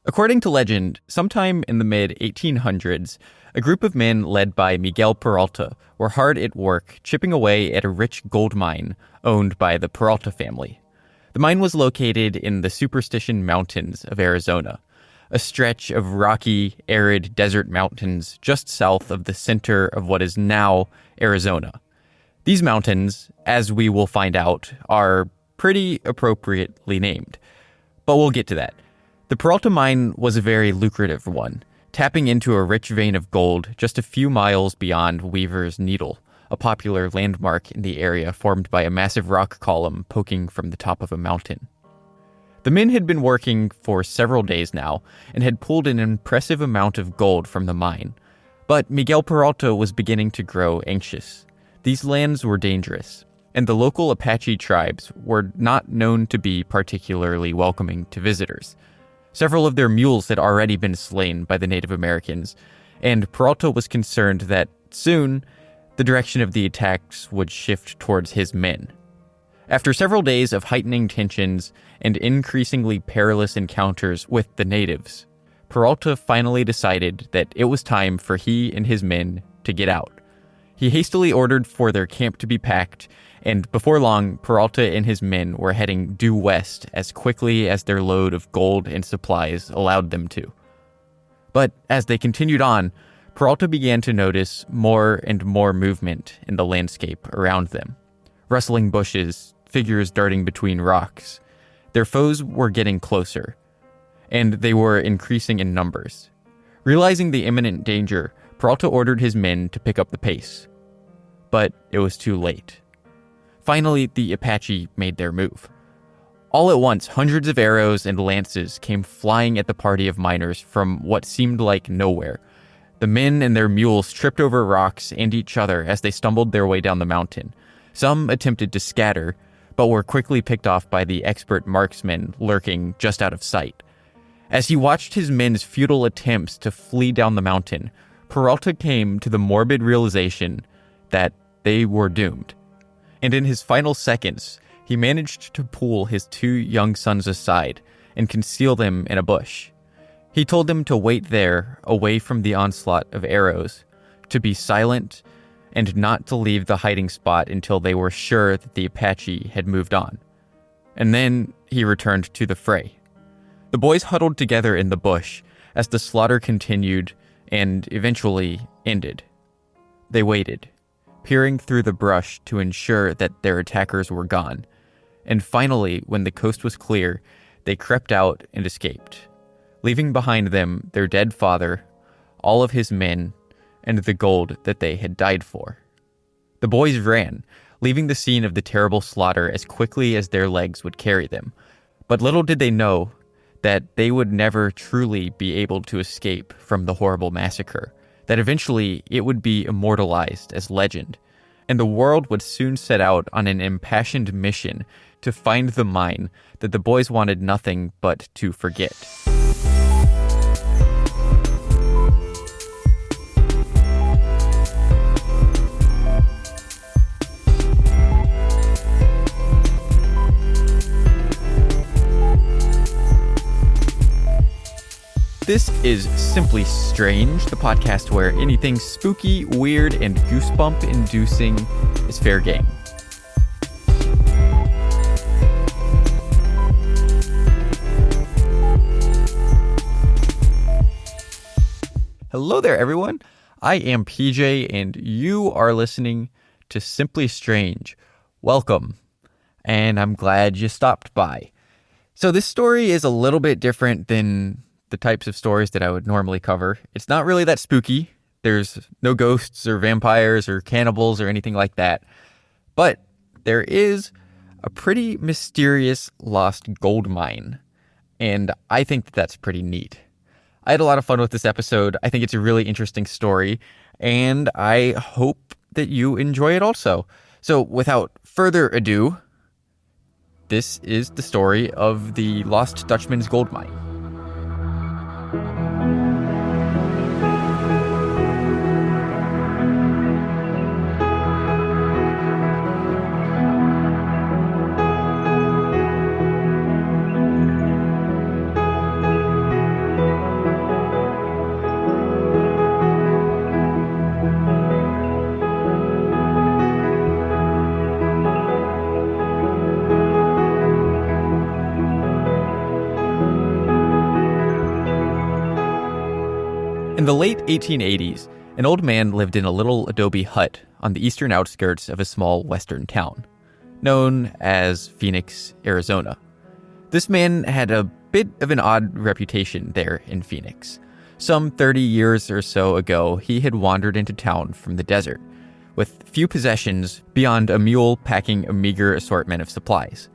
According to legend, sometime in the mid-1800s, a group of men led by Miguel Peralta were hard at work chipping away at a rich gold mine owned by the Peralta family. The mine was located in the Superstition Mountains of Arizona, a stretch of rocky, arid desert mountains just south of the center of what is now Arizona. These mountains, as we will find out, are pretty appropriately named, but we'll get to that. The Peralta mine was a very lucrative one, tapping into a rich vein of gold just a few miles beyond Weaver's Needle, a popular landmark in the area formed by a massive rock column poking from the top of a mountain. The men had been working for several days now and had pulled an impressive amount of gold from the mine, but Miguel Peralta was beginning to grow anxious. These lands were dangerous, and the local Apache tribes were not known to be particularly welcoming to visitors. Several of their mules had already been slain by the Native Americans, and Peralta was concerned that soon the direction of the attacks would shift towards his men. After several days of heightening tensions and increasingly perilous encounters with the natives, Peralta finally decided that it was time for he and his men to get out. He hastily ordered for their camp to be packed, and before long, Peralta and his men were heading due west as quickly as their load of gold and supplies allowed them to. But as they continued on, Peralta began to notice more and more movement in the landscape around them. Rustling bushes, figures darting between rocks. Their foes were getting closer, and they were increasing in numbers. Realizing the imminent danger, Peralta ordered his men to pick up the pace. But it was too late. Finally, the Apache made their move. All at once, hundreds of arrows and lances came flying at the party of miners from what seemed like nowhere. The men and their mules tripped over rocks and each other as they stumbled their way down the mountain. Some attempted to scatter, but were quickly picked off by the expert marksmen lurking just out of sight. As he watched his men's futile attempts to flee down the mountain, Peralta came to the morbid realization that they were doomed. And in his final seconds, he managed to pull his two young sons aside and conceal them in a bush. He told them to wait there, away from the onslaught of arrows, to be silent, and not to leave the hiding spot until they were sure that the Apache had moved on. And then he returned to the fray. The boys huddled together in the bush as the slaughter continued and eventually ended. They waited, peering through the brush to ensure that their attackers were gone. And finally, when the coast was clear, they crept out and escaped, leaving behind them their dead father, all of his men, and the gold that they had died for. The boys ran, leaving the scene of the terrible slaughter as quickly as their legs would carry them. But little did they know that they would never truly be able to escape from the horrible massacre, that eventually it would be immortalized as legend, and the world would soon set out on an impassioned mission to find the mine that the boys wanted nothing but to forget. This is Simply Strange, the podcast where anything spooky, weird, and goosebump-inducing is fair game. Hello there, everyone. I am PJ, and you are listening to Simply Strange. Welcome, and I'm glad you stopped by. So this story is a little bit different than the types of stories that I would normally cover. It's not really that spooky. There's no ghosts or vampires or cannibals or anything like that. But there is a pretty mysterious lost gold mine, and I think that that's pretty neat. I had a lot of fun with this episode. I think it's a really interesting story, and I hope that you enjoy it also. So without further ado, this is the story of the Lost Dutchman's gold mine. In the late 1880s, an old man lived in a little adobe hut on the eastern outskirts of a small western town, known as Phoenix, Arizona. This man had a bit of an odd reputation there in Phoenix. Some 30 years or so ago, he had wandered into town from the desert, with few possessions beyond a mule packing a meager assortment of supplies.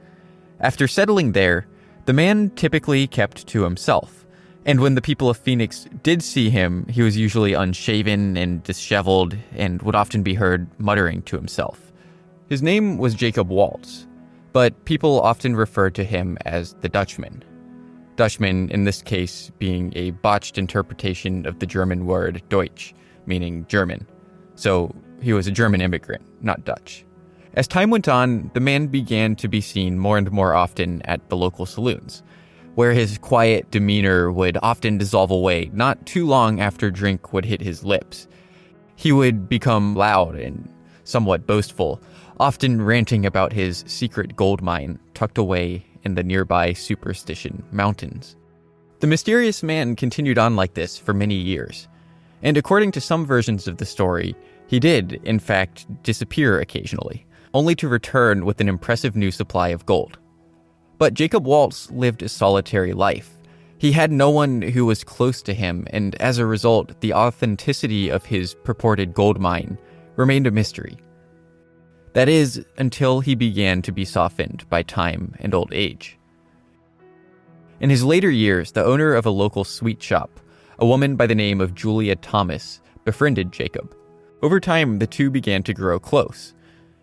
After settling there, the man typically kept to himself, and when the people of Phoenix did see him, he was usually unshaven and disheveled and would often be heard muttering to himself. His name was Jacob Waltz, but people often referred to him as the Dutchman. Dutchman, in this case, being a botched interpretation of the German word Deutsch, meaning German. So he was a German immigrant, not Dutch. As time went on, the man began to be seen more and more often at the local saloons, where his quiet demeanor would often dissolve away not too long after drink would hit his lips. He would become loud and somewhat boastful, often ranting about his secret gold mine tucked away in the nearby Superstition mountains. The mysterious man continued on like this for many years, and according to some versions of the story, he did, in fact, disappear occasionally, only to return with an impressive new supply of gold. But Jacob Waltz lived a solitary life. He had no one who was close to him, and as a result, the authenticity of his purported gold mine remained a mystery. That is, until he began to be softened by time and old age. In his later years, the owner of a local sweet shop, a woman by the name of Julia Thomas, befriended Jacob. Over time, the two began to grow close,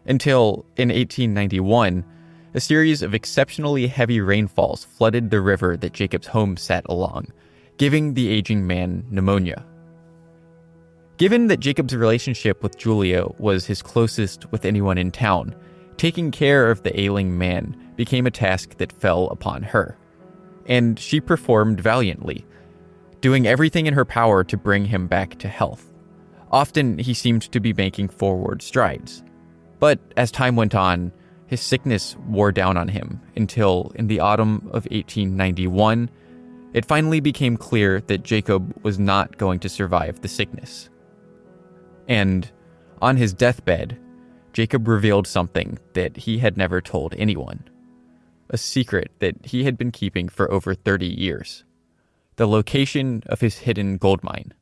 until, in 1891, a series of exceptionally heavy rainfalls flooded the river that Jacob's home sat along, giving the aging man pneumonia. Given that Jacob's relationship with Julia was his closest with anyone in town, taking care of the ailing man became a task that fell upon her. And she performed valiantly, doing everything in her power to bring him back to health. Often he seemed to be making forward strides. But as time went on, his sickness wore down on him until, in the autumn of 1891, it finally became clear that Jacob was not going to survive the sickness. And on his deathbed, Jacob revealed something that he had never told anyone. A secret that he had been keeping for over 30 years. The location of his hidden gold mine.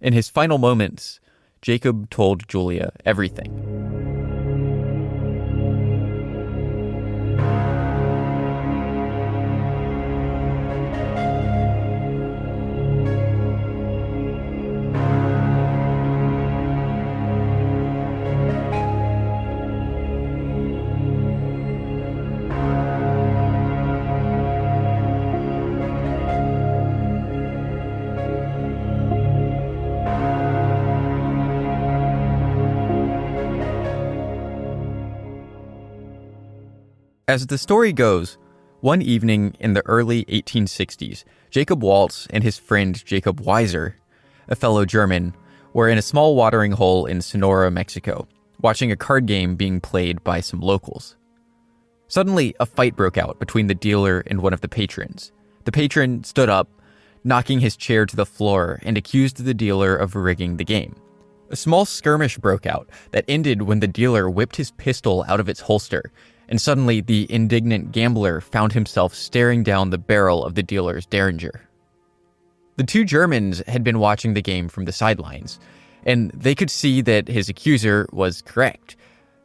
In his final moments, Jacob told Julia everything. As the story goes, one evening in the early 1860s, Jacob Waltz and his friend Jacob Weiser, a fellow German, were in a small watering hole in Sonora, Mexico, watching a card game being played by some locals. Suddenly, a fight broke out between the dealer and one of the patrons. The patron stood up, knocking his chair to the floor, and accused the dealer of rigging the game. A small skirmish broke out that ended when the dealer whipped his pistol out of its holster, and suddenly the indignant gambler found himself staring down the barrel of the dealer's Derringer. The two Germans had been watching the game from the sidelines, and they could see that his accuser was correct.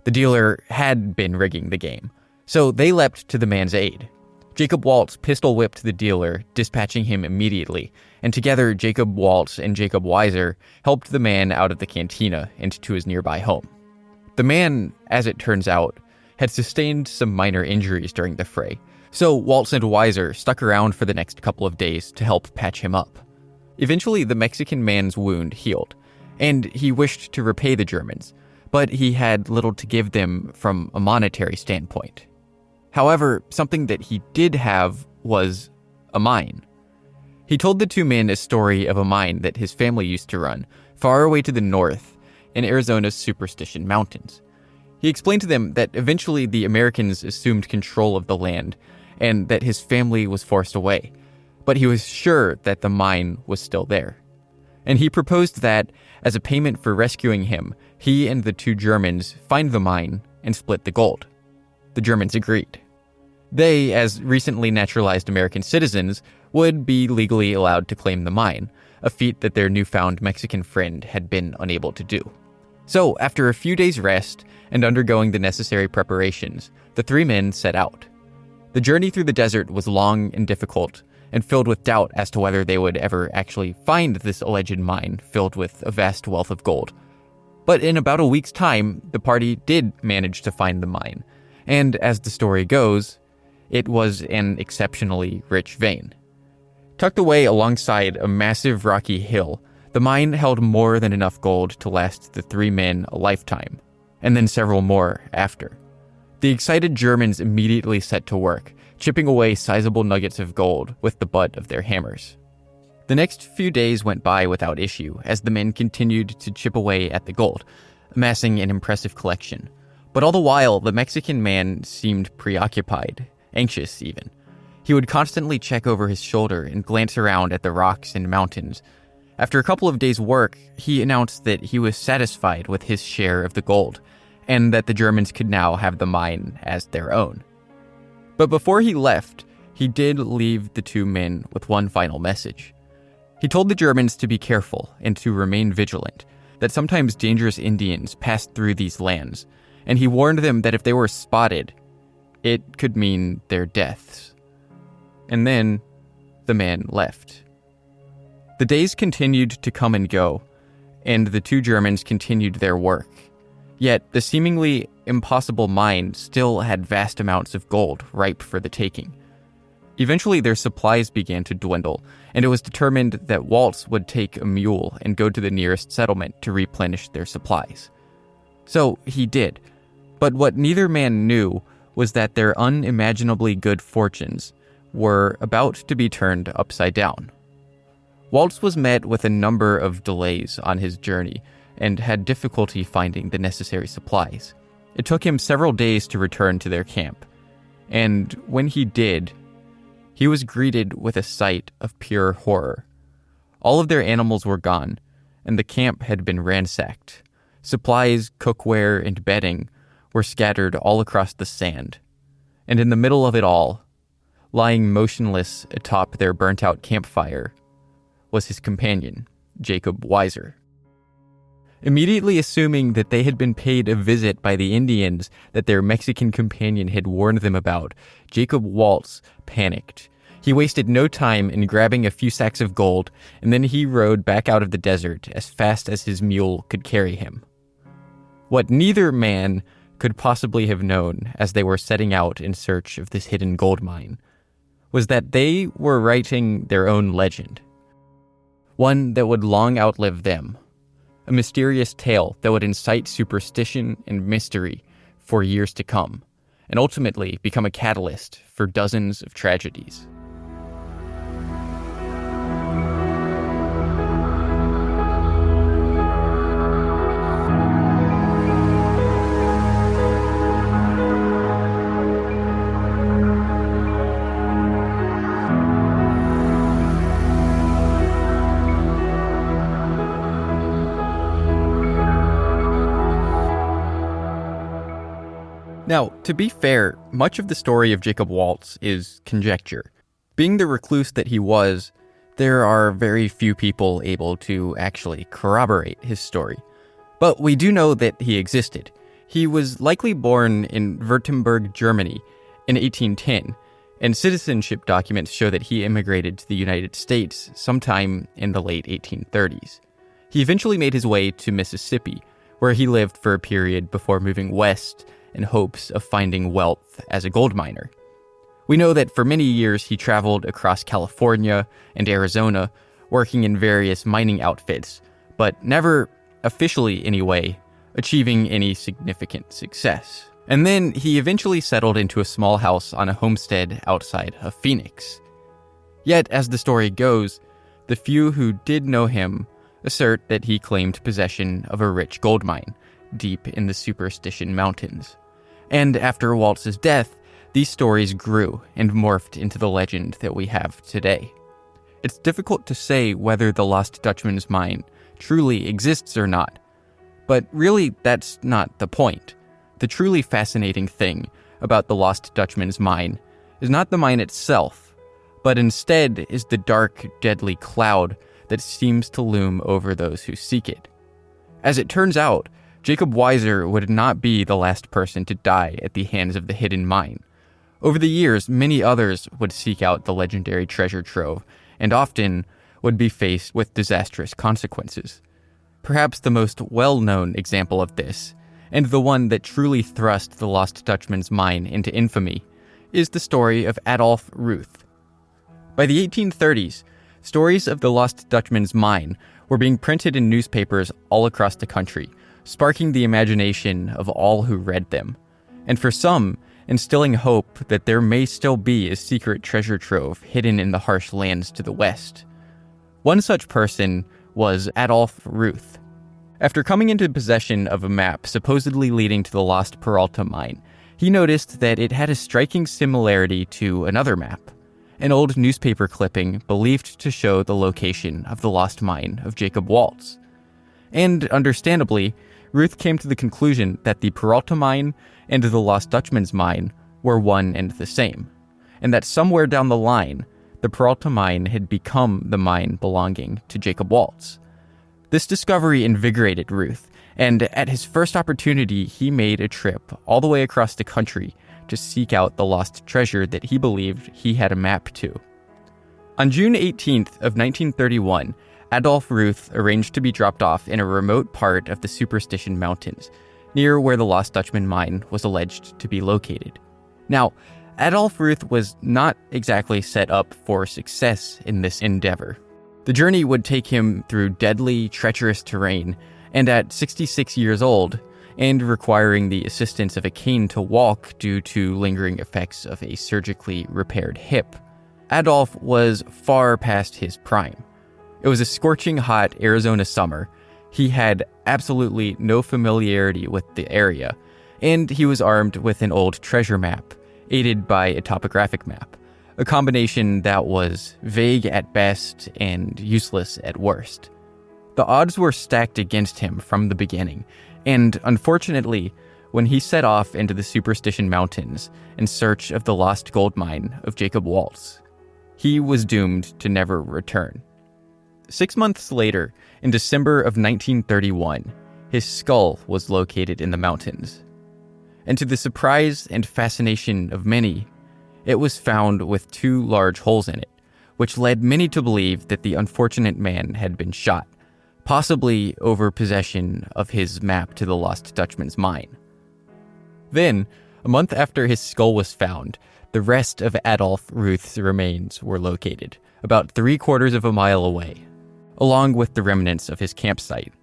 The dealer had been rigging the game, so they leapt to the man's aid. Jacob Waltz pistol whipped the dealer, dispatching him immediately, and together Jacob Waltz and Jacob Weiser helped the man out of the cantina and to his nearby home. The man, as it turns out, had sustained some minor injuries during the fray, so Waltz and Weiser stuck around for the next couple of days to help patch him up. Eventually, the Mexican man's wound healed, and he wished to repay the Germans, but he had little to give them from a monetary standpoint. However, something that he did have was a mine. He told the two men a story of a mine that his family used to run, far away to the north, in Arizona's Superstition mountains. He explained to them that eventually the Americans assumed control of the land and that his family was forced away, but he was sure that the mine was still there. And he proposed that, as a payment for rescuing him, he and the two Germans find the mine and split the gold. The Germans agreed. They, as recently naturalized American citizens, would be legally allowed to claim the mine, a feat that their newfound Mexican friend had been unable to do. So, after a few days' rest and undergoing the necessary preparations, the three men set out. The journey through the desert was long and difficult, and filled with doubt as to whether they would ever actually find this alleged mine filled with a vast wealth of gold. But in about a week's time, the party did manage to find the mine, and as the story goes, it was an exceptionally rich vein. Tucked away alongside a massive rocky hill, the mine held more than enough gold to last the three men a lifetime, and then several more after. The excited Germans immediately set to work, chipping away sizable nuggets of gold with the butt of their hammers. The next few days went by without issue as the men continued to chip away at the gold, amassing an impressive collection. But all the while, the Mexican man seemed preoccupied, anxious even. He would constantly check over his shoulder and glance around at the rocks and mountains. After a couple of days' work, he announced that he was satisfied with his share of the gold, and that the Germans could now have the mine as their own. But before he left, he did leave the two men with one final message. He told the Germans to be careful and to remain vigilant, that sometimes dangerous Indians passed through these lands, and he warned them that if they were spotted, it could mean their deaths. And then, the man left. The days continued to come and go, and the two Germans continued their work. Yet, the seemingly impossible mine still had vast amounts of gold ripe for the taking. Eventually, their supplies began to dwindle, and it was determined that Waltz would take a mule and go to the nearest settlement to replenish their supplies. So he did, but what neither man knew was that their unimaginably good fortunes were about to be turned upside down. Waltz was met with a number of delays on his journey and had difficulty finding the necessary supplies. It took him several days to return to their camp, and when he did, he was greeted with a sight of pure horror. All of their animals were gone, and the camp had been ransacked. Supplies, cookware, and bedding were scattered all across the sand. And in the middle of it all, lying motionless atop their burnt-out campfire, was his companion, Jacob Waltz. Immediately assuming that they had been paid a visit by the Indians that their Mexican companion had warned them about, Jacob Waltz panicked. He wasted no time in grabbing a few sacks of gold, and then he rode back out of the desert as fast as his mule could carry him. What neither man could possibly have known as they were setting out in search of this hidden gold mine was that they were writing their own legend, one that would long outlive them. A mysterious tale that would incite superstition and mystery for years to come, and ultimately become a catalyst for dozens of tragedies. Now, to be fair, much of the story of Jacob Waltz is conjecture. Being the recluse that he was, there are very few people able to actually corroborate his story. But we do know that he existed. He was likely born in Württemberg, Germany in 1810, and citizenship documents show that he immigrated to the United States sometime in the late 1830s. He eventually made his way to Mississippi, where he lived for a period before moving west in hopes of finding wealth as a gold miner. We know that for many years he traveled across California and Arizona, working in various mining outfits, but never, officially anyway, achieving any significant success. And then he eventually settled into a small house on a homestead outside of Phoenix. Yet, as the story goes, the few who did know him assert that he claimed possession of a rich gold mine deep in the Superstition Mountains. And after Waltz's death, these stories grew and morphed into the legend that we have today. it's difficult to say whether the Lost Dutchman's mine truly exists or not. But really, that's not the point. The truly fascinating thing about the Lost Dutchman's mine is not the mine itself, but instead is the dark, deadly cloud that seems to loom over those who seek it. As it turns out, Jacob Weiser would not be the last person to die at the hands of the hidden mine. Over the years, many others would seek out the legendary treasure trove, and often would be faced with disastrous consequences. Perhaps the most well-known example of this, and the one that truly thrust the Lost Dutchman's mine into infamy, is the story of Adolphe Ruth. By the 1830s, stories of the Lost Dutchman's mine were being printed in newspapers all across the country, sparking the imagination of all who read them, and for some, instilling hope that there may still be a secret treasure trove hidden in the harsh lands to the west. One such person was Adolphe Ruth. After coming into possession of a map supposedly leading to the lost Peralta mine, he noticed that it had a striking similarity to another map, an old newspaper clipping believed to show the location of the lost mine of Jacob Waltz. And understandably, Ruth came to the conclusion that the Peralta mine and the Lost Dutchman's mine were one and the same, and that somewhere down the line, the Peralta mine had become the mine belonging to Jacob Waltz. This discovery invigorated Ruth, and at his first opportunity, he made a trip all the way across the country to seek out the lost treasure that he believed he had a map to. On June 18th of 1931, Adolphe Ruth arranged to be dropped off in a remote part of the Superstition Mountains, near where the Lost Dutchman mine was alleged to be located. Now, Adolphe Ruth was not exactly set up for success in this endeavor. The journey would take him through deadly, treacherous terrain, and at 66 years old, and requiring the assistance of a cane to walk due to lingering effects of a surgically repaired hip, Adolphe was far past his prime. It was a scorching hot Arizona summer. He had absolutely no familiarity with the area, and he was armed with an old treasure map, aided by a topographic map, a combination that was vague at best and useless at worst. The odds were stacked against him from the beginning, and unfortunately, when he set off into the Superstition Mountains in search of the lost gold mine of Jacob Waltz, he was doomed to never return. 6 months later, in December of 1931, his skull was located in the mountains. And to the surprise and fascination of many, it was found with 2 large holes in it, which led many to believe that the unfortunate man had been shot, possibly over possession of his map to the Lost Dutchman's mine. Then, a month after his skull was found, the rest of Adolphe Ruth's remains were located, about 3/4 of a mile away, along with the remnants of his campsite.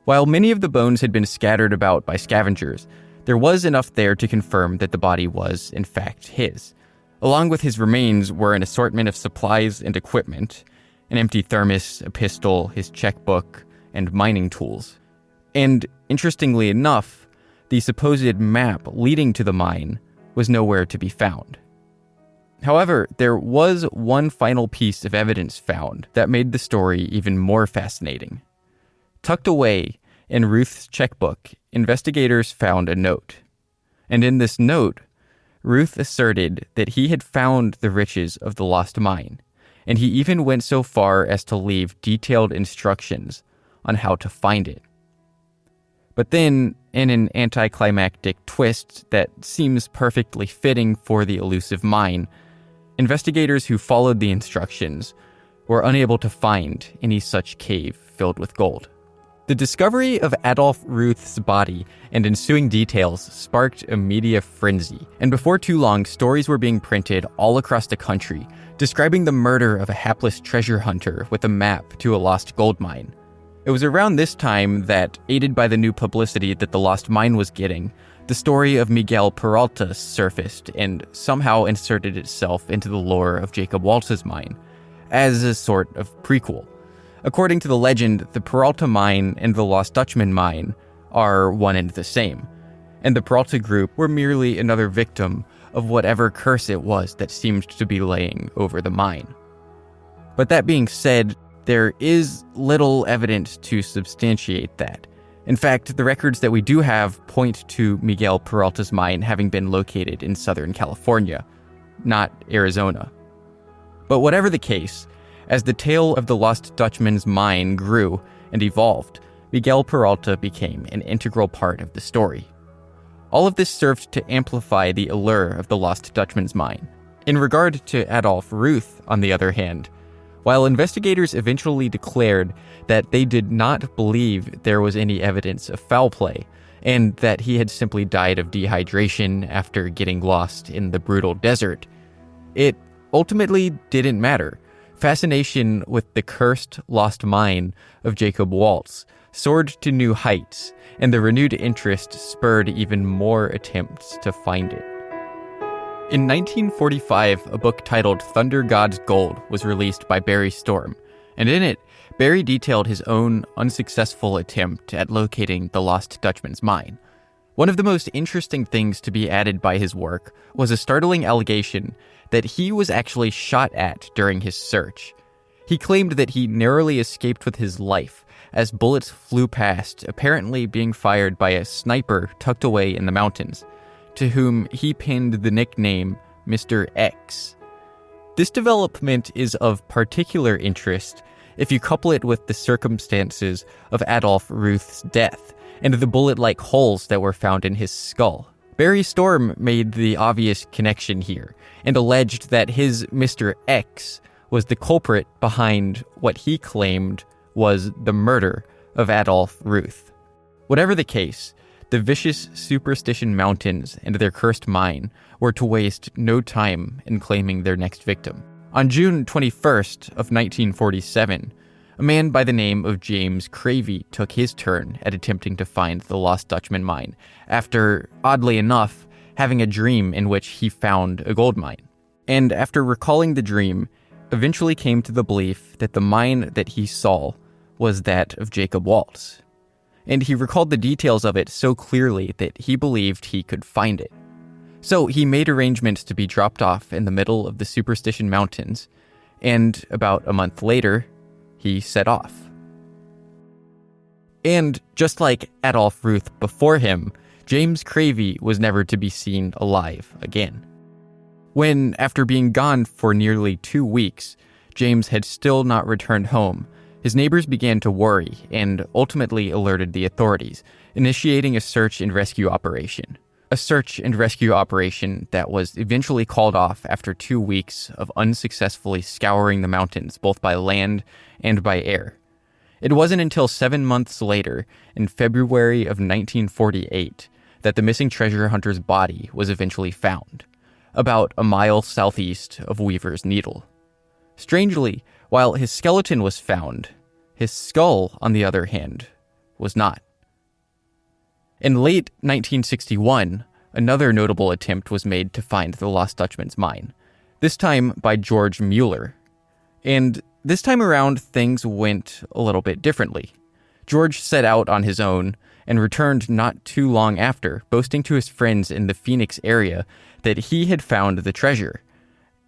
While many of the bones had been scattered about by scavengers, there was enough there to confirm that the body was, in fact, his. Along with his remains were an assortment of supplies and equipment, an empty thermos, a pistol, his checkbook, and mining tools. And, interestingly enough, the supposed map leading to the mine was nowhere to be found. However, there was one final piece of evidence found that made the story even more fascinating. Tucked away in Ruth's checkbook, investigators found a note. And in this note, Ruth asserted that he had found the riches of the lost mine, and he even went so far as to leave detailed instructions on how to find it. But then, in an anticlimactic twist that seems perfectly fitting for the elusive mine, investigators who followed the instructions were unable to find any such cave filled with gold. The discovery of Adolphe Ruth's body and ensuing details sparked a media frenzy, and before too long, stories were being printed all across the country describing the murder of a hapless treasure hunter with a map to a lost gold mine. It was around this time that, aided by the new publicity that the lost mine was getting, the story of Miguel Peralta surfaced and somehow inserted itself into the lore of Jacob Waltz's mine, as a sort of prequel. According to the legend, the Peralta mine and the Lost Dutchman mine are one and the same, and the Peralta group were merely another victim of whatever curse it was that seemed to be laying over the mine. But that being said, there is little evidence to substantiate that. In fact, the records that we do have point to Miguel Peralta's mine having been located in Southern California, not Arizona. But whatever the case, as the tale of the Lost Dutchman's mine grew and evolved, Miguel Peralta became an integral part of the story. All of this served to amplify the allure of the Lost Dutchman's mine. In regard to Adolphe Ruth, on the other hand, while investigators eventually declared that they did not believe there was any evidence of foul play, and that he had simply died of dehydration after getting lost in the brutal desert, it ultimately didn't matter. Fascination with the cursed lost mine of Jacob Waltz soared to new heights, and the renewed interest spurred even more attempts to find it. In 1945, a book titled Thunder God's Gold was released by Barry Storm, and in it, Barry detailed his own unsuccessful attempt at locating the Lost Dutchman's mine. One of the most interesting things to be added by his work was a startling allegation that he was actually shot at during his search. He claimed that he narrowly escaped with his life as bullets flew past, apparently being fired by a sniper tucked away in the mountains, to whom he pinned the nickname Mr. X. This development is of particular interest if you couple it with the circumstances of Adolphe Ruth's death and the bullet-like holes that were found in his skull. Barry Storm made the obvious connection here and alleged that his Mr. X was the culprit behind what he claimed was the murder of Adolphe Ruth. Whatever the case, the vicious Superstition Mountains and their cursed mine were to waste no time in claiming their next victim. On June 21st of 1947, a man by the name of James Cravey took his turn at attempting to find the Lost Dutchman mine after, oddly enough, having a dream in which he found a gold mine. And after recalling the dream, eventually came to the belief that the mine that he saw was that of Jacob Waltz. And he recalled the details of it so clearly that he believed he could find it. So he made arrangements to be dropped off in the middle of the Superstition Mountains, and about a month later, he set off. And just like Adolphe Ruth before him, James Cravey was never to be seen alive again. When, after being gone for nearly 2 weeks, James had still not returned home, his neighbors began to worry and ultimately alerted the authorities, initiating a search and rescue operation. A search and rescue operation that was eventually called off after 2 weeks of unsuccessfully scouring the mountains both by land and by air. It wasn't until 7 months later, in February of 1948, that the missing treasure hunter's body was eventually found, about a mile southeast of Weaver's Needle. Strangely, while his skeleton was found, his skull, on the other hand, was not. In late 1961, another notable attempt was made to find the Lost Dutchman's mine, this time by George Mueller. And this time around, things went a little bit differently. George set out on his own and returned not too long after, boasting to his friends in the Phoenix area that he had found the treasure.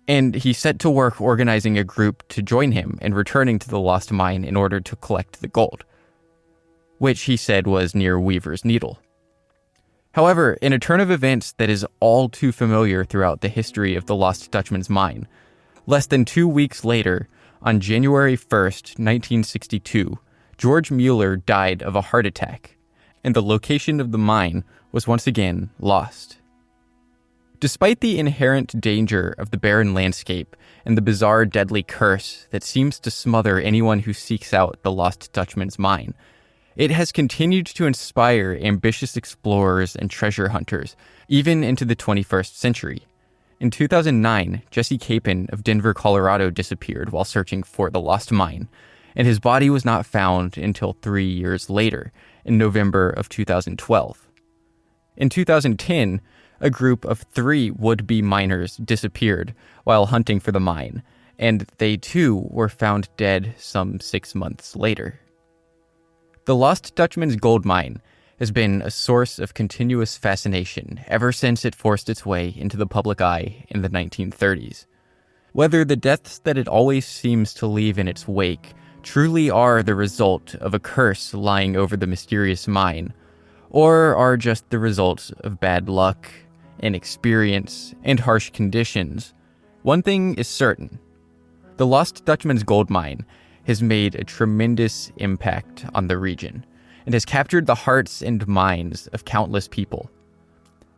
And he set to work organizing a group to join him in returning to the lost mine in order to collect the gold, which he said was near Weaver's Needle. However, in a turn of events that is all too familiar throughout the history of the Lost Dutchman's mine, less than 2 weeks later, on January 1st, 1962, George Mueller died of a heart attack, and the location of the mine was once again lost. Despite the inherent danger of the barren landscape and the bizarre deadly curse that seems to smother anyone who seeks out the Lost Dutchman's mine, it has continued to inspire ambitious explorers and treasure hunters, even into the 21st century. In 2009, Jesse Capon of Denver, Colorado disappeared while searching for the lost mine, and his body was not found until 3 years later, in November of 2012. In 2010, a group of 3 would-be miners disappeared while hunting for the mine, and they too were found dead some 6 months later. The Lost Dutchman's gold mine has been a source of continuous fascination ever since it forced its way into the public eye in the 1930s. whether the deaths that it always seems to leave in its wake truly are the result of a curse lying over the mysterious mine, or are just the result of bad luck, inexperience, and harsh conditions. One thing is certain. The lost Dutchman's gold mine has made a tremendous impact on the region and has captured the hearts and minds of countless people.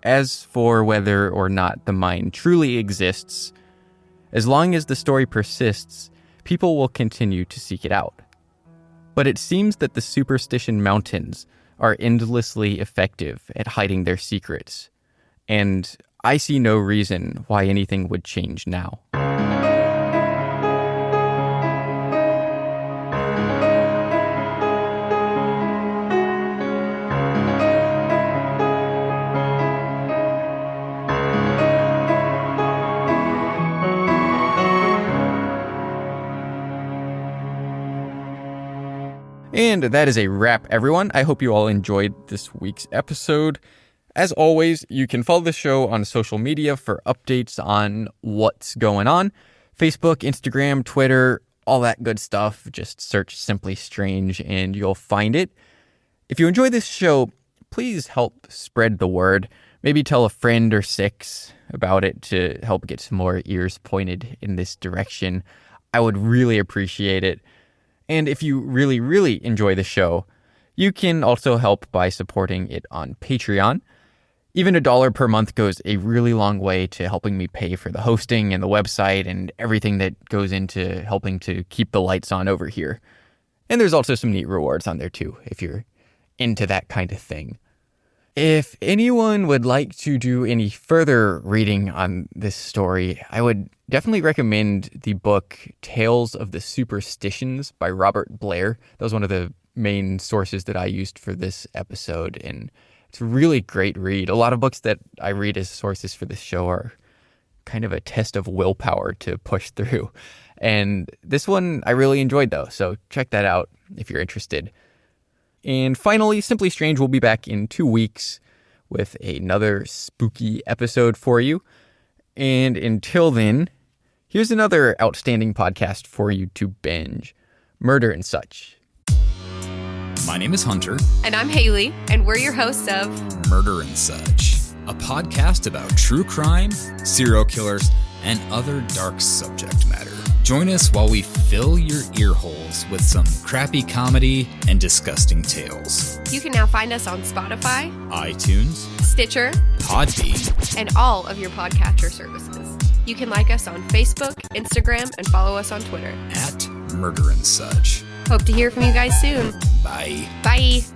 As for whether or not the mine truly exists, as long as the story persists, people will continue to seek it out. But it seems that the Superstition Mountains are endlessly effective at hiding their secrets, and I see no reason why anything would change now. And that is a wrap, everyone. I hope you all enjoyed this week's episode. As always, you can follow the show on social media for updates on what's going on. Facebook, Instagram, Twitter, all that good stuff. Just search Simply Strange and you'll find it. If you enjoy this show, please help spread the word. Maybe tell a friend or six about it to help get some more ears pointed in this direction. I would really appreciate it. And if you really, really enjoy the show, you can also help by supporting it on Patreon. Even $1 per month goes a really long way to helping me pay for the hosting and the website and everything that goes into helping to keep the lights on over here. And there's also some neat rewards on there too, if you're into that kind of thing. If anyone would like to do any further reading on this story, I would definitely recommend the book Tales of the Superstitions by Robert Blair. That was one of the main sources that I used for this episode, and it's a really great read. A lot of books that I read as sources for this show are kind of a test of willpower to push through. And this one I really enjoyed, though, so check that out if you're interested. And finally, Simply Strange will be back in 2 weeks with another spooky episode for you. And until then, here's another outstanding podcast for you to binge, Murder and Such. My name is Hunter. And I'm Haley, and we're your hosts of Murder and Such, a podcast about true crime, serial killers, and other dark subject matter. Join us while we fill your ear holes with some crappy comedy and disgusting tales. You can now find us on Spotify, iTunes, Stitcher, Podbean, and all of your podcatcher services. You can like us on Facebook, Instagram, and follow us on Twitter at Murder and Such. Hope to hear from you guys soon. Bye. Bye.